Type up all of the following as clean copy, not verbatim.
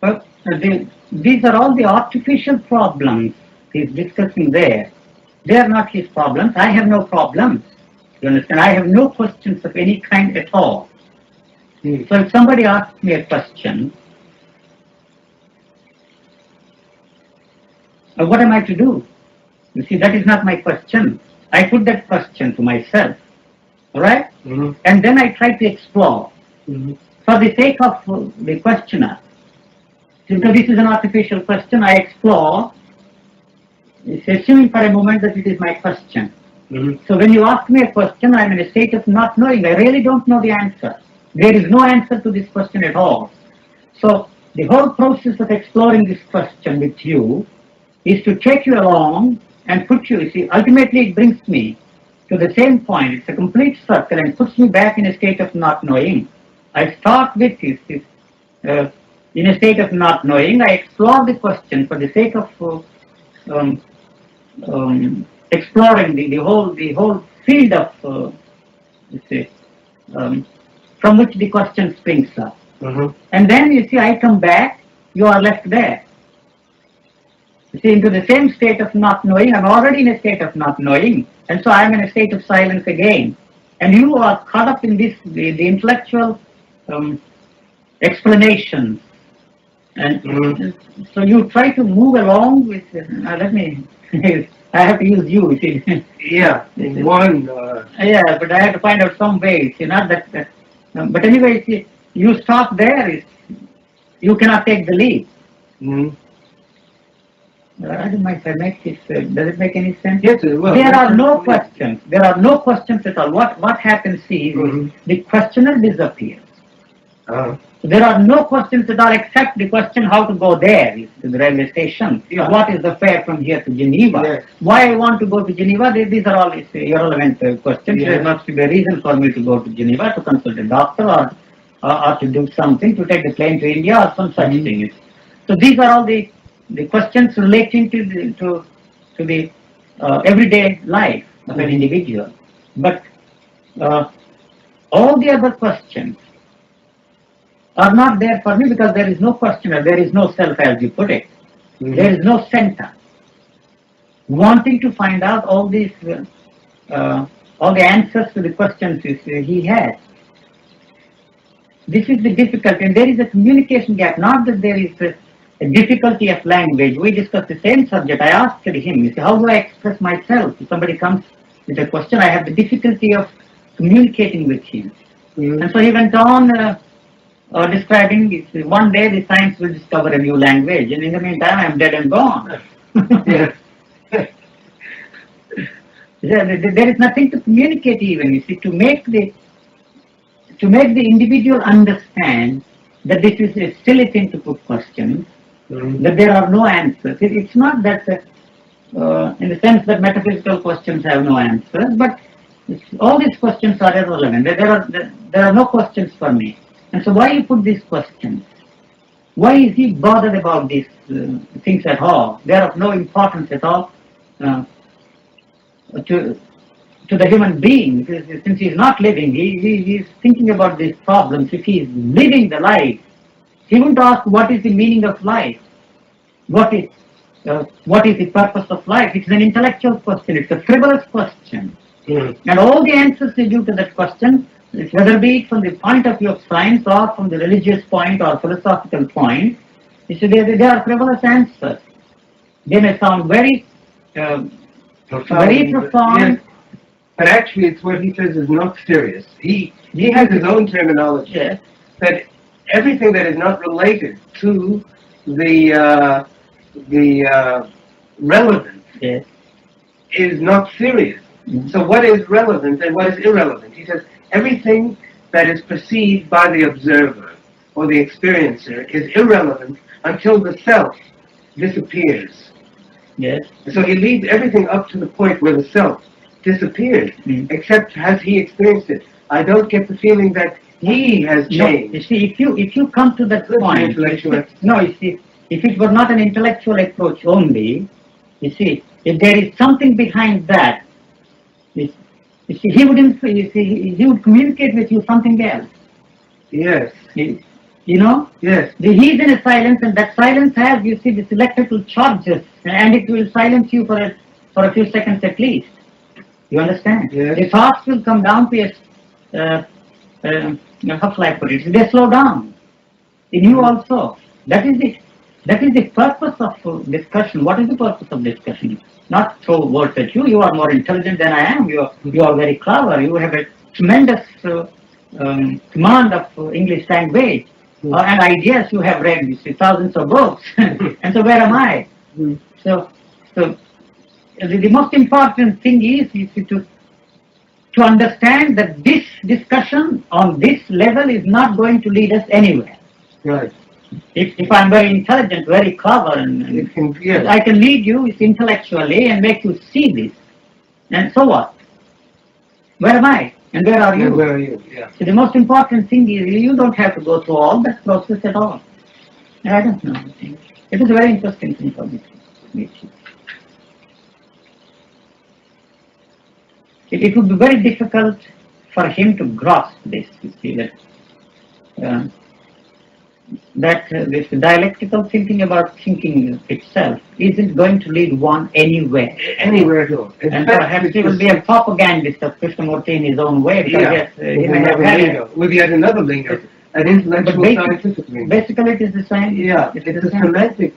Well, these are all the artificial problems he's discussing there. They are not his problems. I have no problems. You understand? I have no questions of any kind at all. So if somebody asks me a question, what am I to do? You see, that is not my question. I put that question to myself, all right? And then I try to explore for the sake of the questioner. Because this is an artificial question, I explore, assuming for a moment that it is my question. So when you ask me a question, I am in a state of not knowing. I really don't know the answer. There is no answer to this question at all. So the whole process of exploring this question with you is to take you along and put you, see, ultimately it brings me to the same point. It's a complete circle and puts me back in a state of not knowing. I start with this in a state of not knowing. I explore the question for the sake of exploring the whole field of from which the question springs up. And then you see, I come back, you are left there. You see, into the same state of not knowing. I'm already in a state of not knowing, and so I'm in a state of silence again. And you are caught up in this, the intellectual explanations. And so you try to move along with, let me, I have to use you, see. Yeah, Yeah, but I have to find out some ways, but anyway, see, you stop there, you cannot take the lead. I don't know if I make this, does it make any sense? Yes, well, there are no questions. There are no questions at all. What happens is the questioner disappears. There are no questions at all except the question how to go there, to the railway station. Yeah. What is the fare from here to Geneva? Yes. Why I want to go to Geneva? These are all irrelevant questions. Yes. There must be a reason for me to go to Geneva, to consult a doctor or to do something, to take the plane to India or some such thing. So these are all the questions relating to the everyday life of an individual. But all the other questions are not there for me because there is no questioner, there is no self, as you put it. There is no center. Wanting to find out all these, all the answers to the questions he has. This is the difficulty, and there is a communication gap. Not that there is a difficulty of language. We discussed the same subject. I asked him, you see, how do I express myself? If somebody comes with a question, I have the difficulty of communicating with him. And so he went on describing, one day the science will discover a new language, and in the meantime I am dead and gone. There is nothing to communicate even, you see, to make the individual understand that this is a silly thing to put questions, that there are no answers. It's not that, in the sense that metaphysical questions have no answers, but all these questions are irrelevant. There are no questions for me. And so why you put these questions? Why is he bothered about these things at all? They are of no importance at all to the human being. Since he is not living, he is thinking about these problems. If he is living the life, he wouldn't ask what is the meaning of life? What is the purpose of life? It's an intellectual question. It's a frivolous question. And all the answers they give to that question, whether be it from the point of view of science or from the religious point or philosophical point, they are frivolous answers. They may sound very profound. Yes. But actually, it's what he says is not serious. He has his own terminology. Yes. That everything that is not related to the relevance is not serious. So what is relevant and what is irrelevant? He says everything that is perceived by the observer or the experiencer is irrelevant until the self disappears. Yes. So he leaves everything up to the point where the self disappears, except as he experienced it. I don't get the feeling that he has changed. No, you see, if you come to that point, you see, if it were not an intellectual approach only, you see, if there is something behind that, you see, he would communicate with you something else. Yes. You You know? Yes. He is in a silence, and that silence has, you see, this electrical charges, and it will silence you for a few seconds at least. You understand? Yes. The thoughts will come down to how shall I put it? They slow down. In you also. That is it. That is the purpose of discussion. What is the purpose of discussion? Not throw words at you. You are more intelligent than I am. You are very clever. You have a tremendous command of English language. And ideas you have read, you see, thousands of books. And so where am I? So the most important thing is to understand that this discussion on this level is not going to lead us anywhere. Right. If I'm very intelligent, very clever, and Yes. I can lead you intellectually and make you see this. And so what? Where am I? And where are you? And where are you? Yeah. So the most important thing is you don't have to go through all that process at all. And I don't know. It is a very interesting thing for me. It would be very difficult for him to grasp this, you see, that this dialectical thinking about thinking itself isn't going to lead one anywhere. Anywhere at all. And perhaps he will be a propagandist of Krishnamurti in his own way, because yes, he may have had it. With yet another lingo, an intellectual scientific lingo. Basically it is the same. Yeah, it's a semantic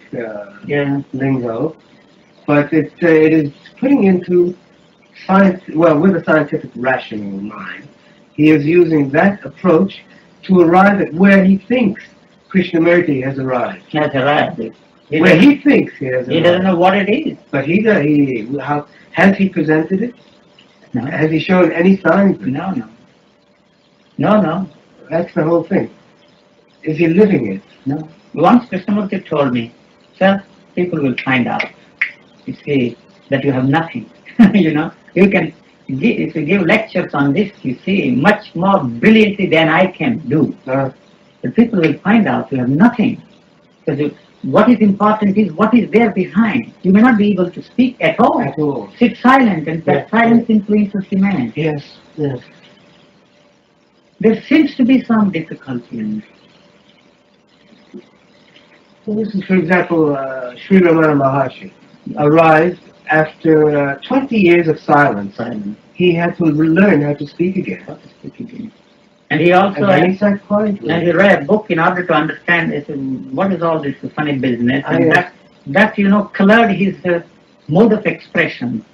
lingo, but it is putting into science, well, with a scientific rational mind, he is using that approach to arrive at where he thinks Krishnamurti has arrived. Has arrived. Where he thinks he has arrived. He doesn't know what it is. But how has he presented it? No. Has he shown any signs? No. That's the whole thing. Is he living it? No. Once Krishnamurti told me, sir, people will find out, you see, that you have nothing. You know, you can, if you give lectures on this, you see, much more brilliantly than I can do. The people will find out you have nothing. Because what is important is what is there behind. You may not be able to speak at all. At all. Sit silent, and that silence influences the man. Yes. There seems to be some difficulty in it. So this is, for example, Sri Ramana Maharshi arrived after 20 years of silence. He had to learn how to speak again. And he also and he read a book in order to understand what is all this funny business. And that colored his mode of expression.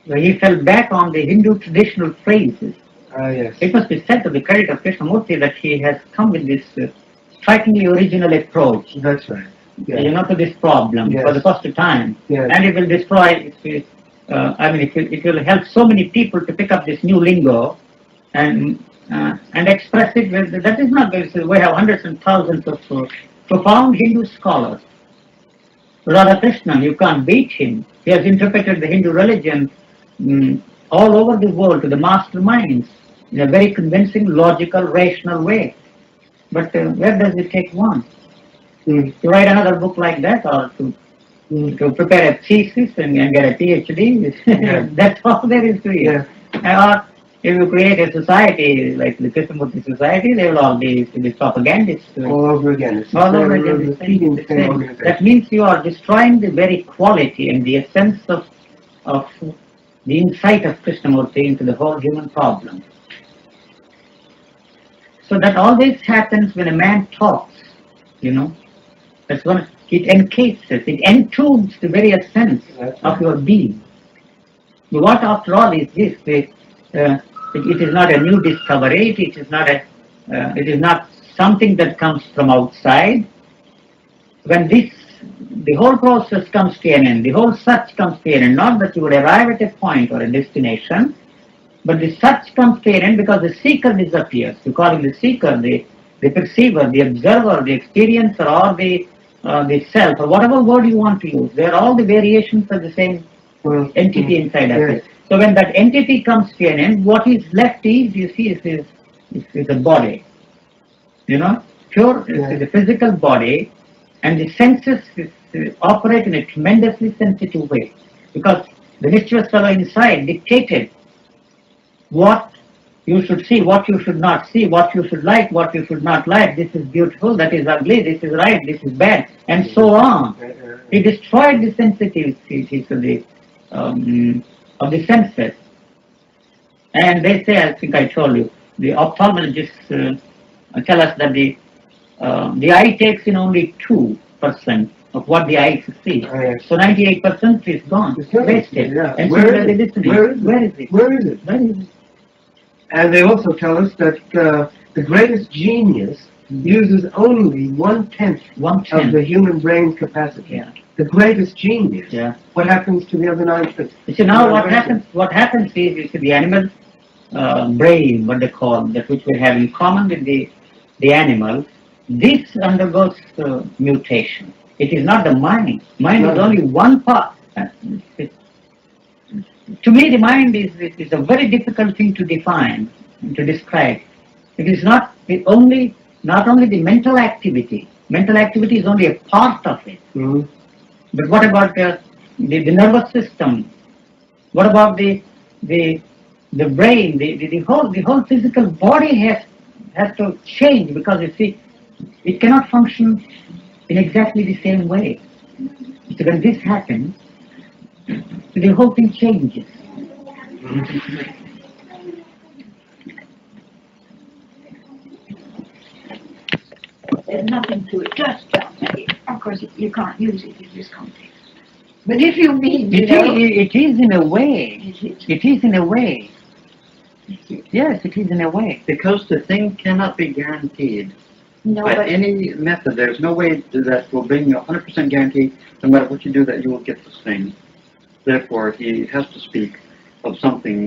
He fell back on the Hindu traditional phrases. Yes. It must be said to the credit of Krishnamurti that he has come with this strikingly original approach. That's right. To this problem for the first time. And it will destroy, it will help so many people to pick up this new lingo and express it. That is not going to, we have hundreds and thousands of profound Hindu scholars. Radhakrishnan, you can't beat him. He has interpreted the Hindu religion all over the world to the masterminds in a very convincing, logical, rational way. But where does it take one? To write another book like that, or to prepare a thesis and get a PhD? That's all there is to it. Or if you create a society like the Krishnamurti Society, they will all be propagandists. All over again. That means you are destroying the very quality and the essence of the insight of Krishnamurti into the whole human problem. So that always happens when a man talks, That's one. It encases, it entombs the very essence of your being. What, after all, is this? It is not a new discovery. It is not something that comes from outside. When the whole process comes to an end, the whole search comes to an end. Not that you would arrive at a point or a destination, but the search comes to an end because the seeker disappears. You call him the seeker, the perceiver, the observer, the experiencer, or the self, or whatever word you want to use. They're all the variations of the same entity inside of it. So when that entity comes to an end, what is left is, you see, is a body. Pure, is a physical body, and the senses operate in a tremendously sensitive way, because the mischievous fellow inside dictated what You should see what you should not see, what you should like, what you should not like. This is beautiful, that is ugly, this is right, this is bad, and so on. He destroyed the sensitivities of the senses. And they say, I think I told you, the ophthalmologists tell us that the eye takes in only 2% of what the eye sees. So 98% is gone, wasted. Yeah. And Where similarly is it? listening. Where is it? Where is it? Where is it? And they also tell us that the greatest genius uses only 1/10 of the human brain's capacity. Yeah. The greatest genius. Yeah. What happens to the other 9%? You see, now what happens is, you see, the animal brain, what they call, that which we have in common with the animal, this undergoes mutation. It is not the mind. Mind is only one part. To me, the mind is a very difficult thing to define, to describe. It is not only the mental activity. Mental activity is only a part of it. Mm-hmm. But what about the nervous system? What about the brain? The whole physical body has to change, because you see, it cannot function in exactly the same way. So when this happens, the whole thing changes. There's nothing to it, just of course you can't use it in this context. But if you mean, It is in a way. it It is in a way. is. Yes, it is in a way. Because the thing cannot be guaranteed No, by but any method. There's no way that will bring you 100% guarantee, no matter what you do, that you will get the same. Therefore, he has to speak of something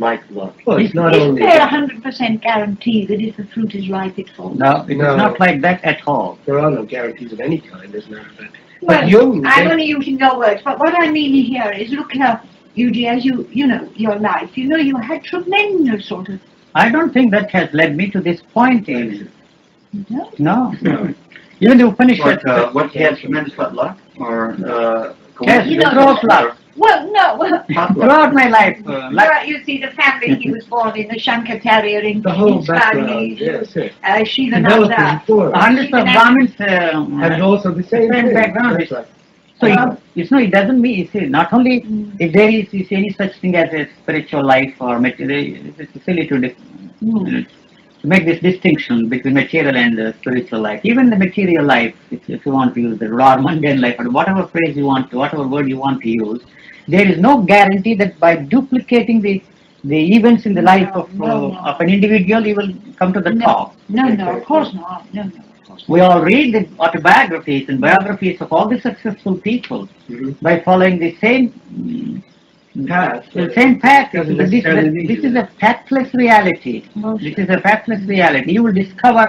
like luck. Well, it's not isn't only there that. 100% guarantee that if the fruit is ripe, it falls? No, it No. is not like that at all. There are no guarantees of any kind, as a matter of fact. Well, But Jung, I'm only using your words, but what I mean here is, look here, Eugene, as you know, your life, you had tremendous sort of, I don't think that has led me to this point. Even. no? No. Even the Upanishads. What he had tremendous luck, or Yes, coincidence, throughout life. Well, no, well, Throughout my life. you see the family he was born in, the Shankaracharya in the whole his background, family, yes, yes. Shivananda. Developing for us. Hundreds of Brahmins And also the same Same thing. background. That's right. So it doesn't mean, you see, not only if there is any such thing as a spiritual life or material, it's silly to make this distinction between material and spiritual life. Even the material life, if you want to use the raw mundane life, or whatever phrase you want to, whatever word you want to use, there is no guarantee that by duplicating the events in the life of an individual, you will come to the top. No, of course not. No, of course not. We all read the autobiographies and biographies of all the successful people by following the same path. The same path. This is a pathless reality. This is a pathless reality. You will discover.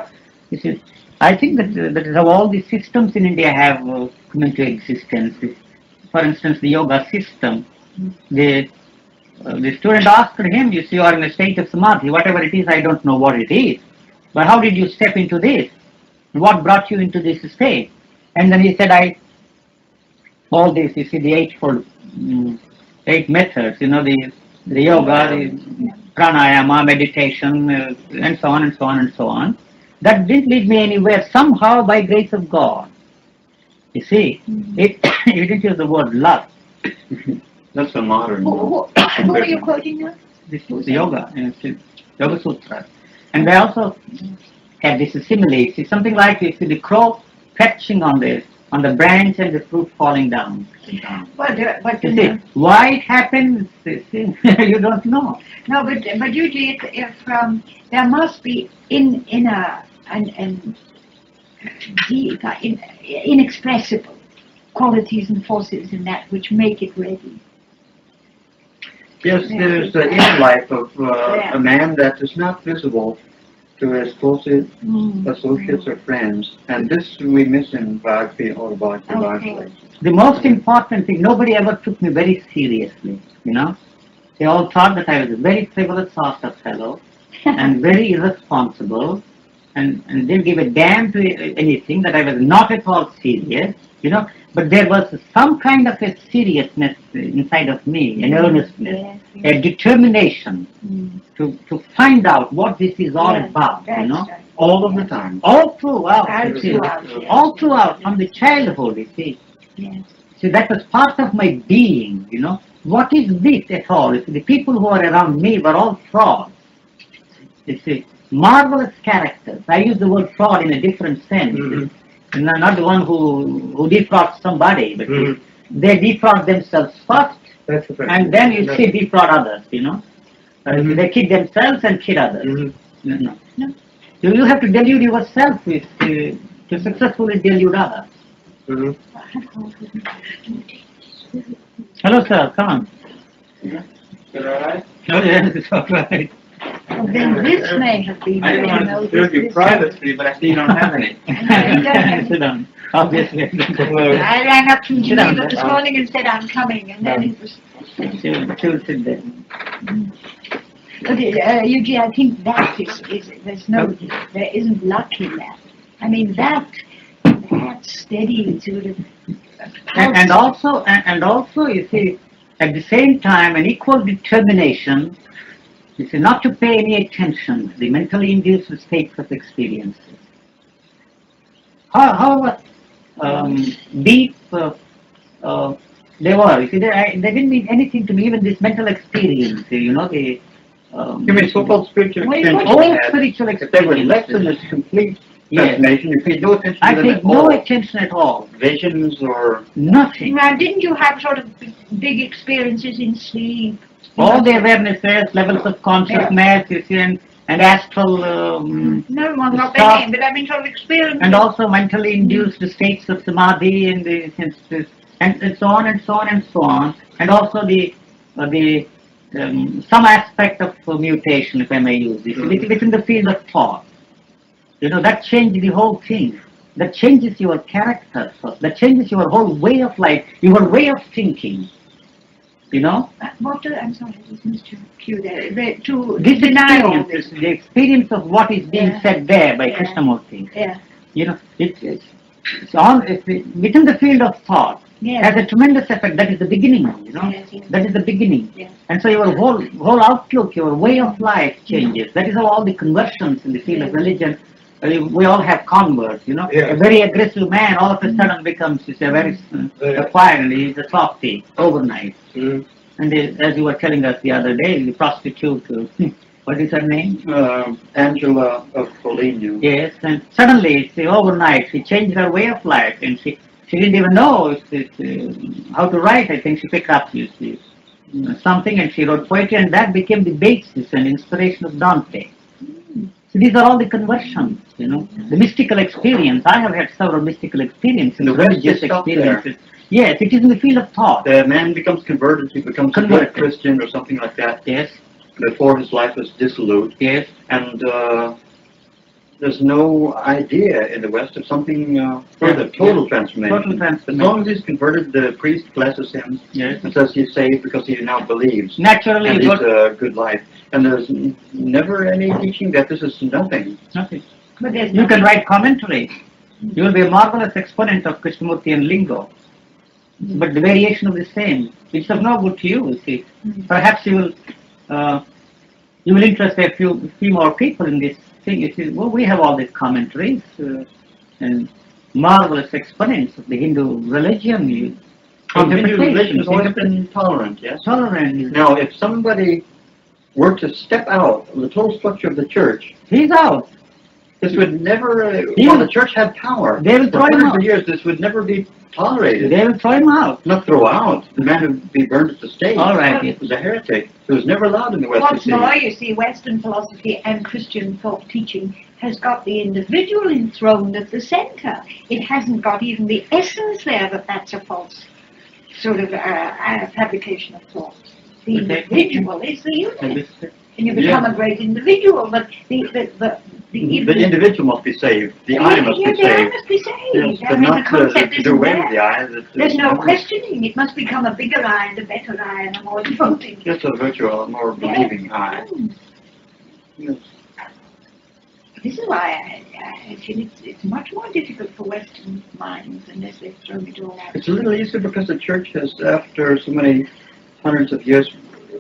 This is. I think that is how all the systems in India have come into existence. For instance, the yoga system. The student asked him, "You see, you are in a state of samadhi. Whatever it is, I don't know what it is. But how did you step into this? What brought you into this state?" And then he said, all this, you see, the eightfold, 8 methods, the yoga, the pranayama, meditation, and so on and so on and so on. That didn't lead me anywhere, somehow by grace of God. You see, he didn't use the word love. that's a modern. Who are you quoting now? This is the yoga, Yoga Sutra. And they also have this simile. It's something like, you see, the crow fetching on the branch and the fruit falling down. But You see, why it happens, you don't know. no, but usually if there must be inexpressible qualities and forces in that which make it ready. Yes, there's the inner life of a man that is not visible to his closest associates or friends, and this we miss in biography, autobiography, largely. The most important thing, nobody ever took me very seriously, They all thought that I was a very frivolous sort of fellow and very irresponsible and didn't give a damn to anything, that I was not at all serious, but there was some kind of a seriousness inside of me, an earnestness, a determination to find out what this is all about, All of the time. all throughout, all Yes. throughout, from the childhood, you see. Yes. See, that was part of my being, What is this at all? You see, the people who are around me were all frauds. You see, marvelous characters. I use the word fraud in a different sense. Not the one who defrauds somebody, but they defraud themselves first, That's the and then you see defraud others, They kid themselves and kid others. No. You have to delude yourself to successfully delude others. Hello, sir. Come on. Alright? Oh, yes, it's all right. Well, then this may have been. I didn't want to disturb you privately, but I see you don't have any. Sit down. Obviously, I rang up from Sit down, Geneva this morning and said I'm coming, and then it was. she'll sit there. But Eugene, I think that is there isn't luck in that. I mean that steady sort of. And also, you see, at the same time, an equal determination, you see, not to pay any attention to the mentally induced states of experiences. However deep they were, you see, they didn't mean anything to me, even this mental experience, the. You mean so-called spiritual experience? All spiritual If they were less than experiences. this complete Yes. transformation, you paid no attention I to them paid at no all. attention at all. Visions or Nothing. Now, didn't you have sort of big experiences in sleep? All the awarenesses, levels of consciousness, you see, and astral, No, well, not Stop. by name, but I mean sort of experiences. and also mentally induced states of samadhi, and so on and so on and so on, and also some aspect of mutation, if I may use this, within the field of thought. That changes the whole thing. That changes your character first. That changes your whole way of life, your way of thinking. I'm sorry, I just missed your cue there. This deny all experience, the experience of what is being said there by Krishnamurti. Yeah. It's within the field of thought. Yes. Has a tremendous effect. That is the beginning, Yes, yes. That is the beginning. Yes. And so your whole outlook, your way of life changes. That is how all the conversions in the field of religion, we all have converts, Yeah. A very aggressive man all of a sudden becomes a very quiet, and he's a softy overnight. And as you were telling us the other day, the prostitute, what is her name? Angela of Foligno. Yes, and suddenly, overnight, she changed her way of life, and she didn't even know how to write. I think she picked up something, and she wrote poetry, and that became the basis and inspiration of Dante. So these are all the conversions, the mystical experience. I have had several mystical experiences, And the rest religious just stop experiences. Yes, it is in the field of thought. The man becomes converted, he becomes a Converted. good Christian or something like that. Yes, Before his life was dissolute. yes. And there's no idea in the West of something further, total transformation. Total transformation. As long as he's converted, the priest blesses him Yes. and says he's saved because he now believes. Naturally, And you leads got a good life. And there's never any teaching that this is nothing. nothing. But there's You can write commentary. You will be a marvelous exponent of Krishnamurti and lingo. But the variation of the same, it's of no good to you see. Perhaps you will interest a few more people in this thing. You see, well, we have all these commentaries and marvelous exponents of the Hindu religion. Hindu religion has always been tolerant, yes? Tolerant. Now, if somebody were to step out of the total structure of the church, He's out. this would never, Yeah. while the church had power, They will for throw him hundreds of out. years, this would never be tolerated. They will throw him out. Not throw out. The man would be burned at the stake. All right. He was a heretic. It was never allowed in the West. What's more, you see, Western philosophy and Christian thought teaching has got the individual enthroned at the center. It hasn't got even the essence there that that's a false sort of fabrication of thought. The Okay. individual is the unit, The and you become a great individual. But the individual must be saved. The I must be the I saved. must be saved. Yes, I but mean, the not concept to do isn't away with the there. I. There's no questioning. It must become a bigger I and a better I and a more devoted. Just a virtual, more believing I. Yes. This is why I feel it's much more difficult for Western minds unless they've thrown it all out. It's a little easier because the church has, after so many hundreds of years,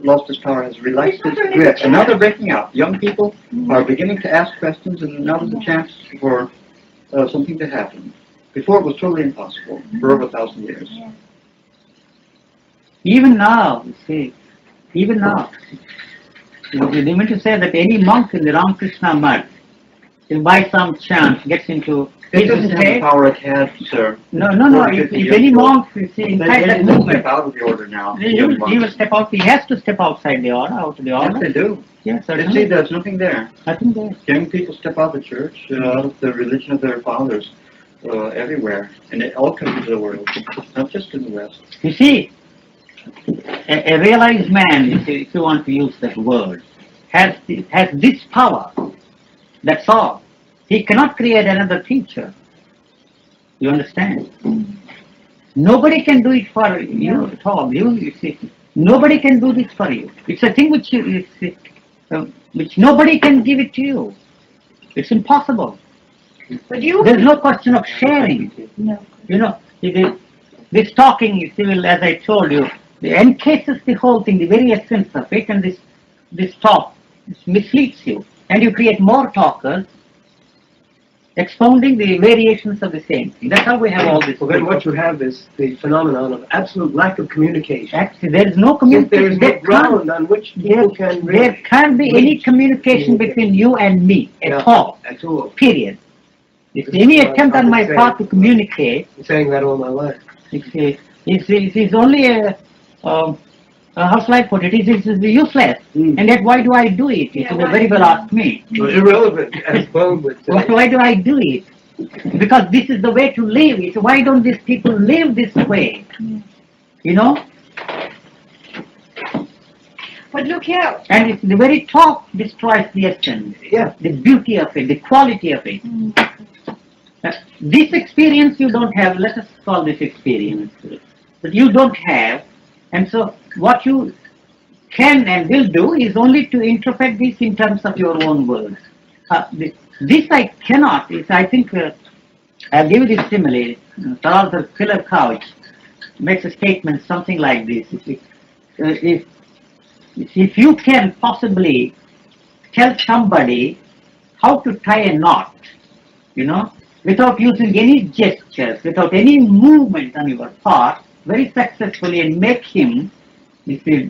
lost its power, has relaxed It's not its only grip. the And now church. they're breaking out. Young people are beginning to ask questions, and now there's a chance for something to happen. Before it was totally impossible for over 1,000 years. Yeah. Even now, you see, even now, you mean to say that any monk in the Ramakrishna mud, if by some chance gets into It doesn't have the power it had, sir. No. 40, If 50 any years ago. monk, you see, inside that They movement, step out of the order now. he will step out. He has to step outside the order, out of the Yes, order. they do. Yes, You see, certainly. there's nothing there. I think that. Young people step out of the church, out of the religion of their fathers, everywhere, in all countries of the world, not just in the West. You see, a realized man, if you want to use that word, has this power. That's all. He cannot create another teacher. You understand? Nobody can do it for you at all. You see, nobody can do this for you. It's a thing which nobody can give it to you. It's impossible. But you... There's no question of sharing. No. You know, this talking, you see, as I told you, encases the whole thing, the very essence of it, and this talk misleads you. And you create more talkers, expounding the variations of the same thing. That's how we have all this. Well, then what you have is the phenomenon of absolute lack of communication. Actually, there is no Since there is communication. no ground on which people can There can't be any communication between you and me at all. At all. Period. If any attempt on my part to communicate, I'm saying that all my life. it's only how shall I put it? It's useless. And yet, why do I do it? You Yeah, very well ask me. Well, irrelevant, as Bone would say. Why do I do it? Because this is the way to live. It's why don't these people live this way? You know? But look here. And it's the very talk destroys the essence. Yeah. The beauty of it, the quality of it. This experience you don't have, let us call this experience, but you don't have, and so what you can and will do is only to interpret this in terms of your own words. This I cannot, I think, I'll give you this simile. Charles the Killer Couch makes a statement something like this. If you can possibly tell somebody how to tie a knot, you know, without using any gestures, without any movement on your part, very successfully, and make him, if you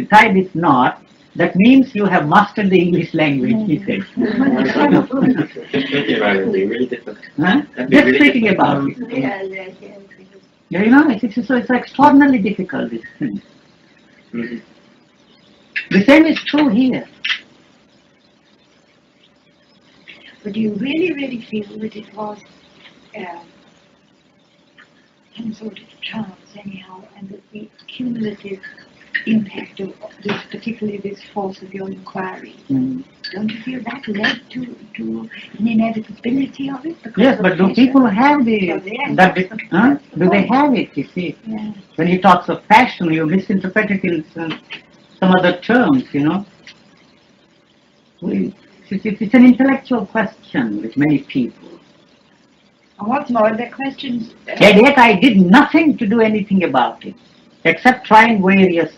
tie this knot, that means you have mastered the English language, he said. Just thinking about it would be really difficult. Huh? Just thinking about it. Yeah. You know, it's extraordinarily difficult, this thing. Mhm. The same is true here. But do you really, really feel that it was some sort of chance anyhow, and that the cumulative impact of this, particularly this force of your inquiry, don't you feel that led to an inevitability of it? Because Yes, of but do pressure? people have So there, that? that's the Do they point. have it? You see, Yeah. when he talks of passion, you misinterpret it in some other terms. You know, it's an intellectual question with many people. And what's more, the questions... And yet I did nothing to do anything about it, except trying various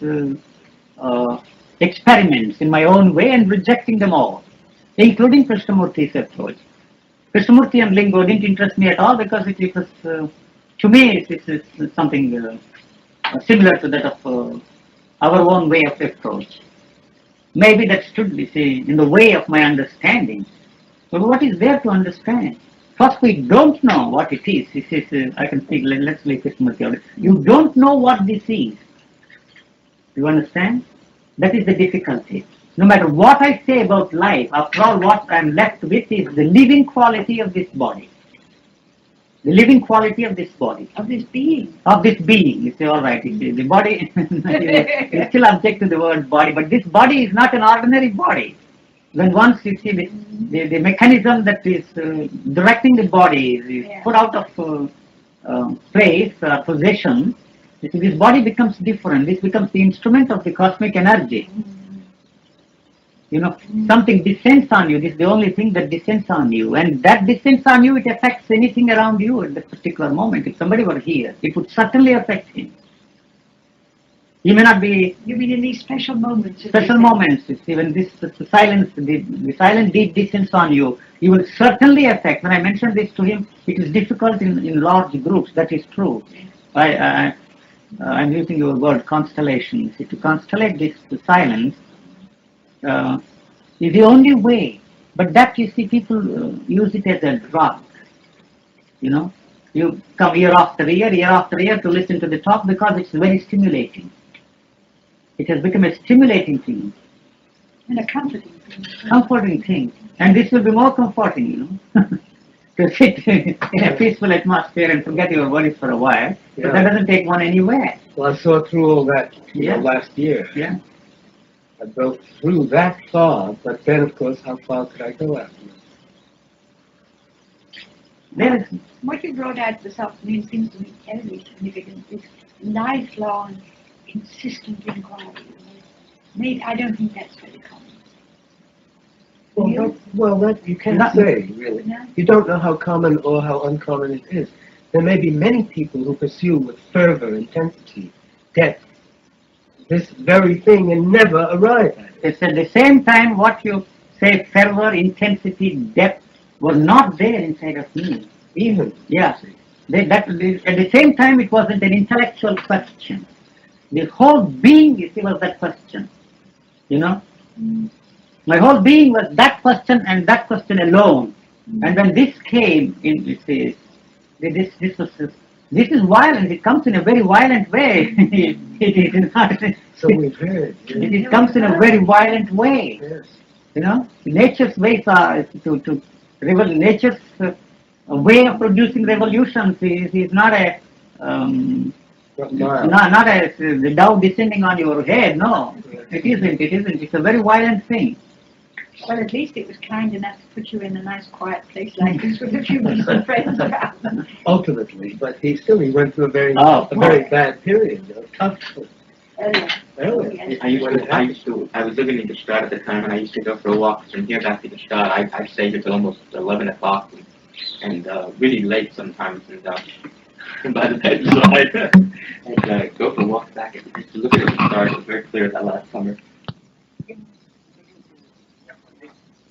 experiments in my own way and rejecting them all, including Krishnamurti's approach. Krishnamurti and Lingo didn't interest me at all because it was, to me, it's something similar to that of our own way of approach. Maybe that stood, you see, in the way of my understanding. But what is there to understand? First, we don't know what it is. This is, I can speak, let's leave Krishnamurti out. You don't know what this is. You understand? That is the difficulty. No matter what I say about life, after all, what I'm left with is the living quality of this body. The living quality of this body. Of this being. Of this being. You say, all right, you see, the body, you still object to the word body, but this body is not an ordinary body. When once you see the mechanism that is directing the body is put out of place, possession, you see, this body becomes different. This becomes the instrument of the cosmic energy. You know, something descends on you. This is the only thing that descends on you. And that descends on you, it affects anything around you at that particular moment. If somebody were here, it would certainly affect him. He may not be... You mean in these special moments? Special moments. You see, when the silent deep descends on you, you will certainly affect. When I mentioned this to him, it is difficult in large groups. That is true. I'm using your word constellation. See, to constellate this silence is the only way. But that, you see, people use it as a drug. You know, you come year after year to listen to the talk because it's very stimulating. It has become a stimulating thing. And a comforting thing. Comforting thing. And this will be more comforting, you know, to sit in a peaceful atmosphere and forget your worries for a while. Yeah. But that doesn't take one anywhere. Well, I saw through all that last year. Yeah. I broke through that far, but then, of course, how far could I go after that? What you brought out this afternoon seems to me terribly significant. This lifelong, insistent inquiry. Maybe I don't think that's very common. That you can't say, really. No? You don't know how common or how uncommon it is. There may be many people who pursue with fervor, intensity, depth, this very thing and never arrive at it. It's at the same time what you say, fervor, intensity, depth, was not there inside of me. Even. Yeah. At the same time, it wasn't an intellectual question. The whole being, you see, was that question. You know? My whole being was that question and that question alone. And when this came, this is violent. It comes in a very violent way. it is not. So we've heard. It comes in a very violent way. Yes. You know, nature's ways are nature's way of producing revolutions is not a not a the dove descending on your head. No, it isn't. It isn't. It's a very violent thing. Well, at least it was kind enough to put you in a nice quiet place like this with a few decent friends around. Ultimately, but he went through a very bad period. Tough. Really? I was living in the Gestalt at the time, and I used to go for walks from here back to the Gestalt. I'd stay here till almost 11 o'clock, and really late sometimes, and by the bedside, and go for walks back and just look at the stars. It was very clear that last summer.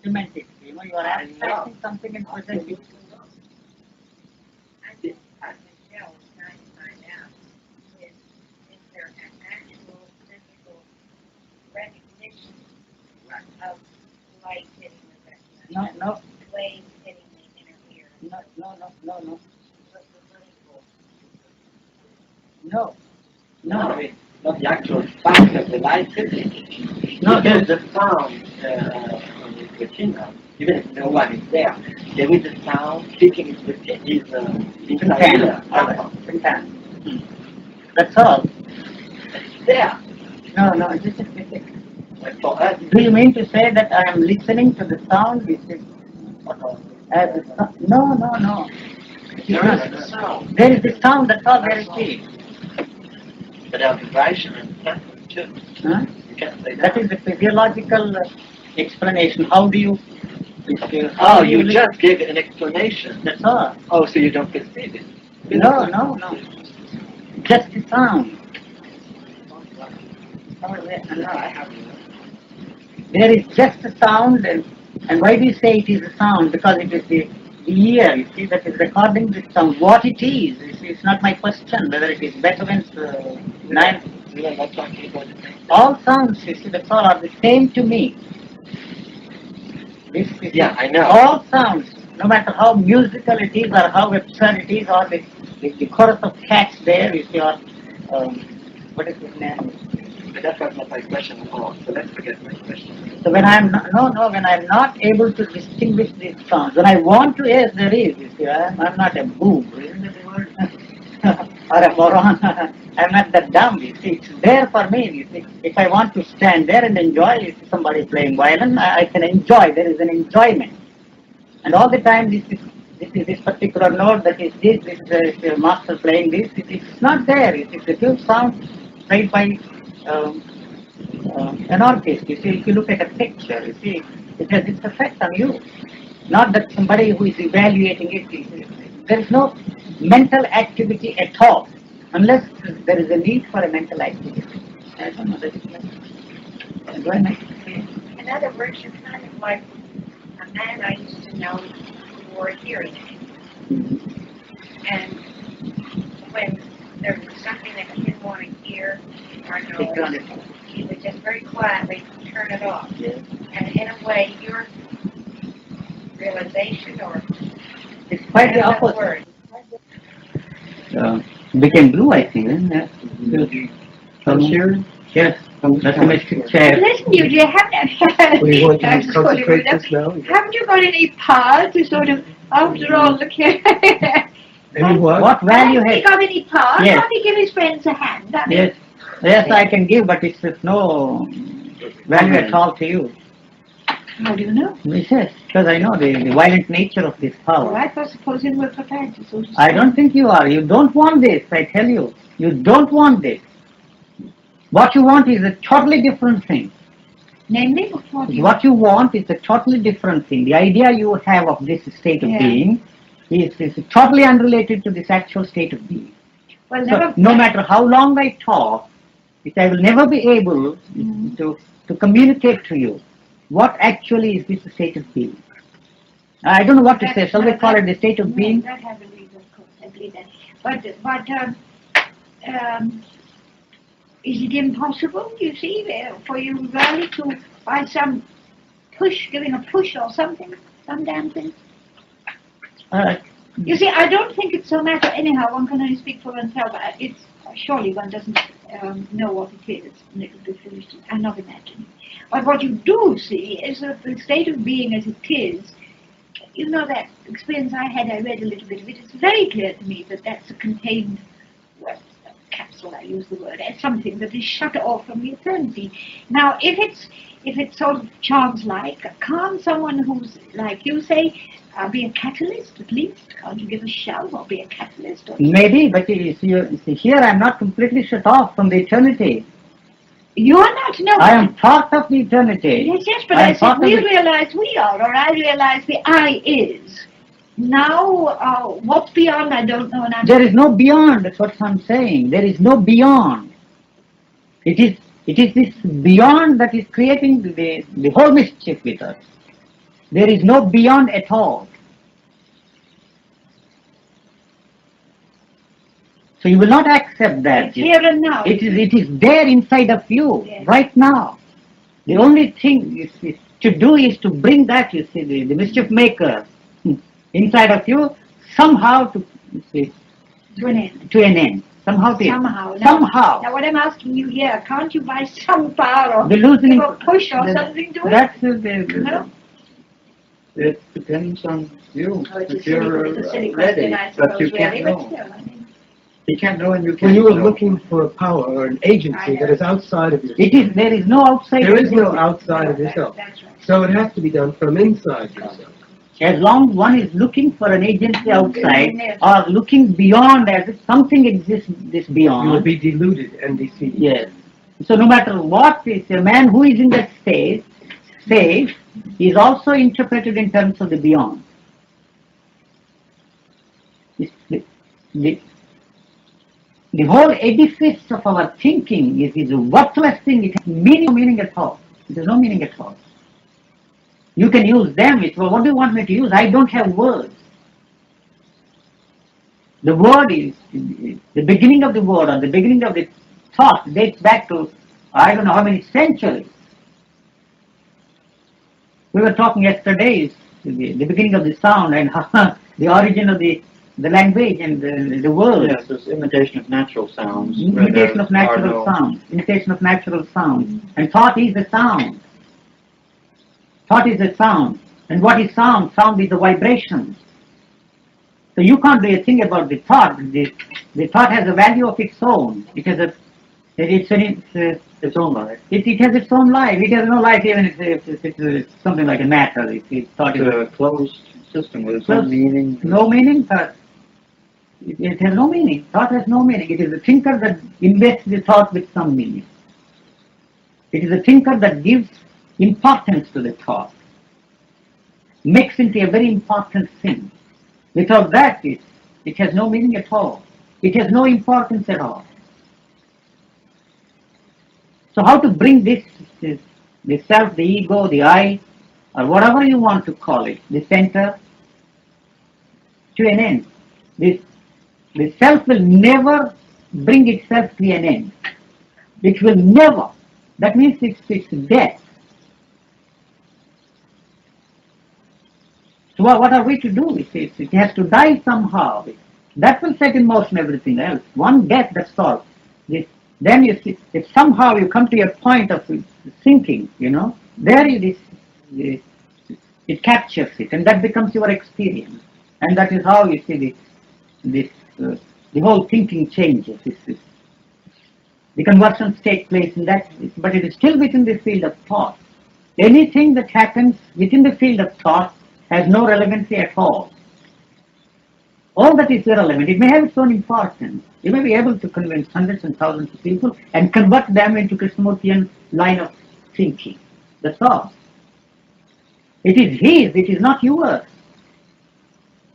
Semantic, you know, you are abstracting something and presenting it. No. Waves hitting the inner ear. No. No. Not the actual fact of the light hitting. No, there's the sound within us, even if no one is there. There is a sound speaking is within inside. That's all. It's there. No, just a second. Do you mean to say that I am listening to the sound? No. There is the sound. There is the sound, that's all there is. But our vibration and temper too. Huh? You can't say That is the physiological explanation. How do you... you just gave an explanation. That's all. Oh, so you don't perceive it? No. Just the sound. There is just a sound, and why do you say it is a sound? Because it is the ear, you see, that is recording the sound. What it is, you see, it's not my question, whether it is Beethoven's ninth. All sounds, you see, that's all are the same to me. I know. All sounds, no matter how musical it is or how absurd it is, or the chorus of cats there, you see, or what is his name? But that was not my question at all, so let's forget my question. So when I'm not able to distinguish these sounds, when I want to, yes, there is, you see, I'm not a boob, isn't it the word? Or a moron. I'm not that dumb, you see, it's there for me, you see. If I want to stand there and enjoy, you see somebody playing violin, I can enjoy, there is an enjoyment. And all the time this particular note, that is this is the master playing this, it's not there, it's a pure sound played by an artist. You see, if you look at a picture, you see, it has its effect on you. Not that somebody who is evaluating it. There is no mental activity at all, unless there is a need for a mental activity. I don't know, that is my, do I make it clear? In other words, you're kind of like a man I used to know who wore a hearing aid. And when there was something that he didn't want to hear or know, he would just very quietly turn it off. Yes. And in a way, your realization or It's quite the another opposite. word. Became blue, I think. From here? Yes. That's a mystic chair. Listen, you haven't. We want to I'm sorry, concentrate but, this now. haven't you got any power to sort of, after all, look here? Any what? What value Has he has... got any power? Yes. Can't he give his friends a hand? I mean, Yes. Yes, I can give, but it's of no value at all to you. how do you know? Yes, because I know the violent nature of this All power. right, well, supposing we're prepared to so to I speak. don't think you are. You don't want this, I tell you. You don't want this. What you want is a totally different thing. Namely, what you What you want is a totally different thing. The idea you have of this state of Yeah. being is totally unrelated to this actual state of being. Well, So never. no matter how long I talk, I will never be able to communicate to you what actually is this state of being. I don't know what to say. Shall we call it the state of being? That I believe, of course, I believe that. But is it impossible, you see, for you really to, by some push, giving a push or something, some damn thing? You see, I don't think it's so matter anyhow. One can only speak for oneself. It's surely one doesn't know what it is. It's be finished. I'm not imagining. But what you do see is that the state of being as it is. You know that experience I had. I read a little bit of it. It's very clear to me that that's a contained, well, capsule. I use the word as something that is shut off from the eternity. Now, if it's sort of chance-like, can't someone who's like you say? Be a catalyst at least? Can't you give a shove or be a catalyst? Or Maybe, but you see, here I'm not completely shut off from the eternity. you're not, no. I am part of the eternity. Yes, but I am I said part of we the- realize we are, or I realize the I is. Now, what's beyond, I don't know. And I'm There is no beyond, that's what I'm saying. There is no beyond. It is this beyond that is creating the whole mischief with us. There is no beyond at all. So you will not accept that. it's here and now. It is there inside of you, Yes. right now. The only thing is to do is to bring that, you see, the mischief maker inside of you somehow to, you see, to an end. to an end. Somehow. Somehow. Somehow. Now, what I'm asking you here, can't you by some power or The loosening, give a push or something to it? that's No? It depends on you. Oh, it's If a silly, you're it's a silly ready, question, I but suppose, you can't really, but know. still, I mean, You can't know and you When can't you are know. looking for a power or an agency that is outside of yourself, there is no outside. there is no agency. outside of yourself. that's right. So it has to be done from inside yourself. As long one is looking for an agency outside Yes. or looking beyond as if something exists this You will beyond. be deluded and deceived. Yes. So no matter what is a man who is in that state is also interpreted in terms of the beyond. The whole edifice of our thinking is a worthless thing. It has no meaning at all. It has no meaning at all. You can use them. Well, what do you want me to use? I don't have words. The word is, the beginning of the word or the beginning of the thought dates back to, I don't know how many centuries. We were talking yesterday, the beginning of the sound and how, the origin of the language and the word. Yes, it's imitation of natural sounds. where Imitation there of natural are no- sound. Imitation of natural sound. And thought is the sound. Thought is the sound. And what is sound? Sound is the vibration. So you can't do a thing about the thought. The thought has a value of its own. It has its own life. It has its own life. It has no life even if it's something like a matter. If thought It's is a closed system with its Closed. own meaning. no meaning, thought. It has no meaning. Thought has no meaning. It is the thinker that invests the thought with some meaning. It is a thinker that gives importance to the thought, makes into a very important thing. Without that, it has no meaning at all. It has no importance at all. So how to bring this the self, the ego, the I, or whatever you want to call it, the center, to an end? The self will never bring itself to an end. It will never. That means it's death. So what are we to do? It has to die somehow. That will set in motion everything else. One death, that's all. Then you see, if somehow you come to a point of thinking, there it captures it, and that becomes your experience. And that is how you see the whole thinking changes. The conversions take place in that, but it is still within the field of thought. Anything that happens within the field of thought has no relevancy at all. All that is irrelevant. It may have its own importance. You may be able to convince hundreds and thousands of people and convert them into Krishnamurtian line of thinking. That's all. It is his, it is not yours.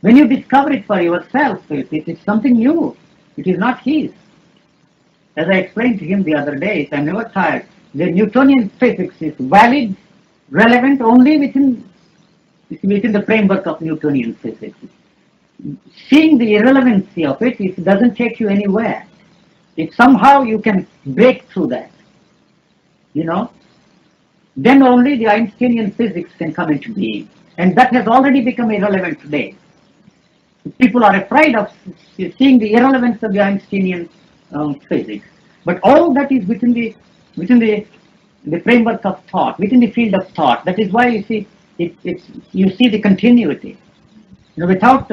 When you discover it for yourself, it is something new. It is not his. As I explained to him the other day, I'm never tired. The Newtonian physics is valid, relevant only within the framework of Newtonian physics. Seeing the irrelevancy of it doesn't take you anywhere. If somehow you can break through that, then only the Einsteinian physics can come into being. And that has already become irrelevant today. People are afraid of seeing the irrelevance of the Einsteinian physics. But all that is within the framework of thought, within the field of thought. That is why you see the continuity. Without